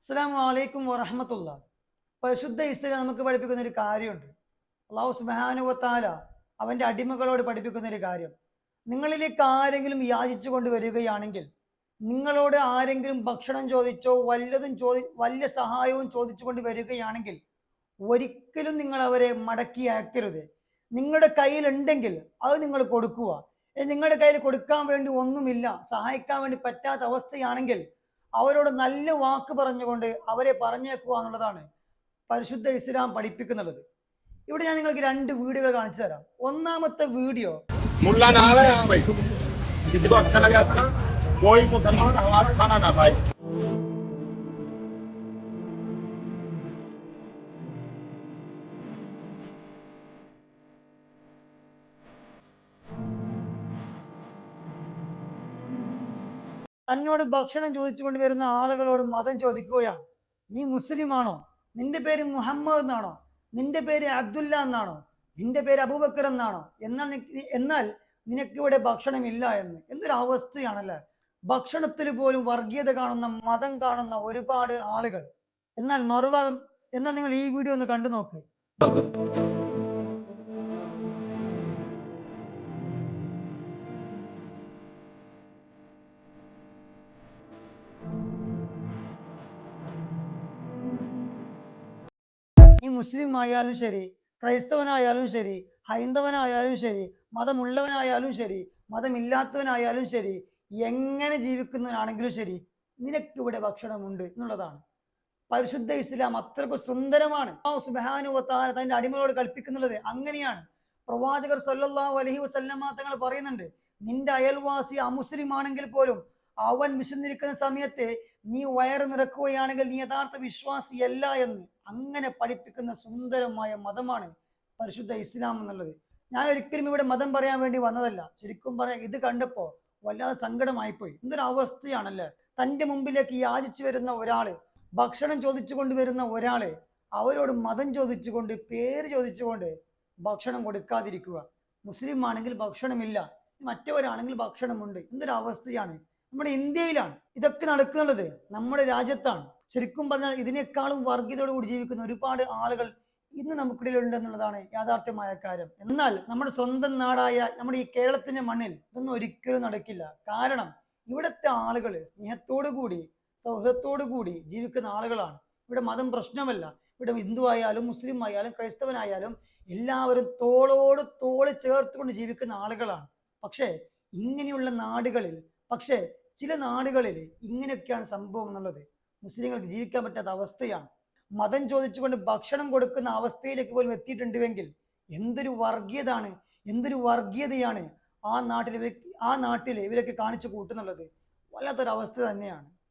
അസ്സലാമു അലൈക്കും വറഹ്മത്തുള്ളാ. പരിശുദ്ധ ഇസ്ലാം നമുക്ക് പഠിപ്പിക്കുന്ന ഒരു കാര്യമുണ്ട്. അള്ളാഹു സുബ്ഹാനഹു വ തആല അവന്റെ അടിമകളോട് പഠിപ്പിക്കുന്ന ഒരു കാര്യം, നിങ്ങളിലേക്ക് ആരെങ്കിലും യാചിച്ചു കൊണ്ട് വരികയാണെങ്കിൽ, നിങ്ങളോട് ആരെങ്കിലും ഭക്ഷണം ചോദിച്ചോ വലിയ സഹായവും ചോദിച്ചു കൊണ്ട് വരികയാണെങ്കിൽ ഒരിക്കലും നിങ്ങൾ അവരെ മടക്കി അയക്കരുത്. നിങ്ങളുടെ കയ്യിലുണ്ടെങ്കിൽ അത് നിങ്ങൾ കൊടുക്കുക. നിങ്ങളുടെ കയ്യിൽ കൊടുക്കാൻ വേണ്ടി ഒന്നുമില്ല, സഹായിക്കാൻ വേണ്ടി പറ്റാത്ത അവസ്ഥയാണെങ്കിൽ അവരോട് നല്ല വാക്ക് പറഞ്ഞുകൊണ്ട് അവരെ പറഞ്ഞേക്കുക എന്നുള്ളതാണ് പരിശുദ്ധ ഇസ്ലാം പഠിപ്പിക്കുന്നുള്ളത്. ഇവിടെ ഞാൻ നിങ്ങൾക്ക് രണ്ട് വീഡിയോകൾ കാണിച്ചു തരാം. ഒന്നാമത്തെ വീഡിയോ मुल्ला ना आवे हाँ भाई किसी को अच्छा लगा था कोई मुसलमान हमारा खाना ना खाए। തന്നോട് ഭക്ഷണം ചോദിച്ചുകൊണ്ട് വരുന്ന ആളുകളോട് മതം ചോദിക്കുകയാണ്. നീ മുസ്ലിം ആണോ? നിന്റെ പേര് മുഹമ്മദ് എന്നാണോ? നിന്റെ പേര് അബ്ദുല്ല എന്നാണോ? നിന്റെ പേര് അബൂബക്കർ എന്നാണോ? എന്നാൽ നിനക്ക് ഇവിടെ ഭക്ഷണമില്ല എന്ന്. എന്തൊരു അവസ്ഥയാണല്ലേ! ഭക്ഷണത്തിൽ പോലും വർഗീയത കാണുന്ന, മതം കാണുന്ന ഒരുപാട് ആളുകൾ. എന്നാൽ നിങ്ങൾ ഈ വീഡിയോ ഒന്ന് കണ്ടു നോക്ക്. ഈ മുസ്ലിം ആയാലും ശരി, ക്രൈസ്തവനായാലും ശരി, ഹൈന്ദവനായാലും ശരി, മതമുള്ളവനായാലും ശരി, മതമില്ലാത്തവനായാലും ശരി, എങ്ങനെ ജീവിക്കുന്നവനാണെങ്കിലും ശരി, നിനക്കിവിടെ ഭക്ഷണമുണ്ട് എന്നുള്ളതാണ്. പരിശുദ്ധ ഇസ്ലാം അത്രക്ക് സുന്ദരമാണ്. അല്ലാഹു സുബ്ഹാനഹു വ തആല തന്റെ അടിമകളോട് കൽപ്പിക്കുന്നുള്ളത് അങ്ങനെയാണ്. പ്രവാചകർ സല്ലല്ലാഹു അലൈഹി വസല്ലമ തങ്ങൾ പറയുന്നുണ്ട്, നിന്റെ അയൽവാസി അമുസ്ലിം ആണെങ്കിൽ പോലും അവൻ വിശന്നിരിക്കുന്ന സമയത്ത് നീ വയറ് നിറക്കുകയാണെങ്കിൽ നീ യഥാർത്ഥ വിശ്വാസിയല്ല എന്ന് അങ്ങനെ പഠിപ്പിക്കുന്ന സുന്ദരമായ മതമാണ് പരിശുദ്ധ ഇസ്ലാം എന്നുള്ളത്. ഞാൻ ഒരിക്കലും ഇവിടെ മതം പറയാൻ വേണ്ടി വന്നതല്ല. ശരിക്കും പറയാം, ഇത് കണ്ടപ്പോ വല്ലാതെ സങ്കടമായിപ്പോയി. എന്തൊരു അവസ്ഥയാണല്ലേ! തന്റെ മുമ്പിലേക്ക് യാചിച്ചു വരുന്ന ഒരാള്, ഭക്ഷണം ചോദിച്ചു കൊണ്ടുവരുന്ന ഒരാള്, അവരോട് മതം ചോദിച്ചുകൊണ്ട്, പേര് ചോദിച്ചുകൊണ്ട് ഭക്ഷണം കൊടുക്കാതിരിക്കുക. മുസ്ലിം ആണെങ്കിൽ ഭക്ഷണമില്ല, മറ്റവരാണെങ്കിൽ ഭക്ഷണമുണ്ട്. എന്തൊരു അവസ്ഥയാണ്! നമ്മുടെ ഇന്ത്യയിലാണ് ഇതൊക്കെ നടക്കുന്നത്, നമ്മുടെ രാജ്യത്താണ്. ശരിക്കും പറഞ്ഞാൽ ഇതിനേക്കാളും വർഗീയതയോട് കൂടി ജീവിക്കുന്ന ഒരുപാട് ആളുകൾ ഇന്ന് നമുക്കിടയിൽ ഉണ്ട് എന്നുള്ളതാണ് യാഥാർത്ഥ്യമായ കാര്യം. എന്നാൽ നമ്മുടെ സ്വന്തം നാടായ നമ്മുടെ ഈ കേരളത്തിന്റെ മണ്ണിൽ ഇതൊന്നും ഒരിക്കലും നടക്കില്ല. കാരണം ഇവിടുത്തെ ആളുകൾ സ്നേഹത്തോടു കൂടി, സൗഹൃദത്തോടു കൂടി ജീവിക്കുന്ന ആളുകളാണ്. ഇവിടെ മതം പ്രശ്നമല്ല. ഇവിടെ ഹിന്ദു ആയാലും മുസ്ലിം ആയാലും ക്രൈസ്തവനായാലും എല്ലാവരും തോളോട് തോള് ചേർത്തുകൊണ്ട് ജീവിക്കുന്ന ആളുകളാണ്. പക്ഷേ ഇങ്ങനെയുള്ള നാടുകളിൽ, ചില നാടുകളിൽ ഇങ്ങനെയൊക്കെയാണ് സംഭവം എന്നുള്ളത് മുസ്ലിങ്ങൾക്ക് ജീവിക്കാൻ പറ്റാത്ത അവസ്ഥയാണ്. മതം ചോദിച്ചുകൊണ്ട് ഭക്ഷണം കൊടുക്കുന്ന അവസ്ഥയിലേക്ക് പോലും എത്തിയിട്ടുണ്ടെങ്കിൽ എന്തൊരു വർഗീയതാണ്, എന്തൊരു വർഗീയതയാണ് ആ നാട്ടിൽ ഇവരൊക്കെ കാണിച്ചു കൂട്ടുന്നുള്ളത്. വല്ലാത്തൊരവസ്ഥ തന്നെയാണ്.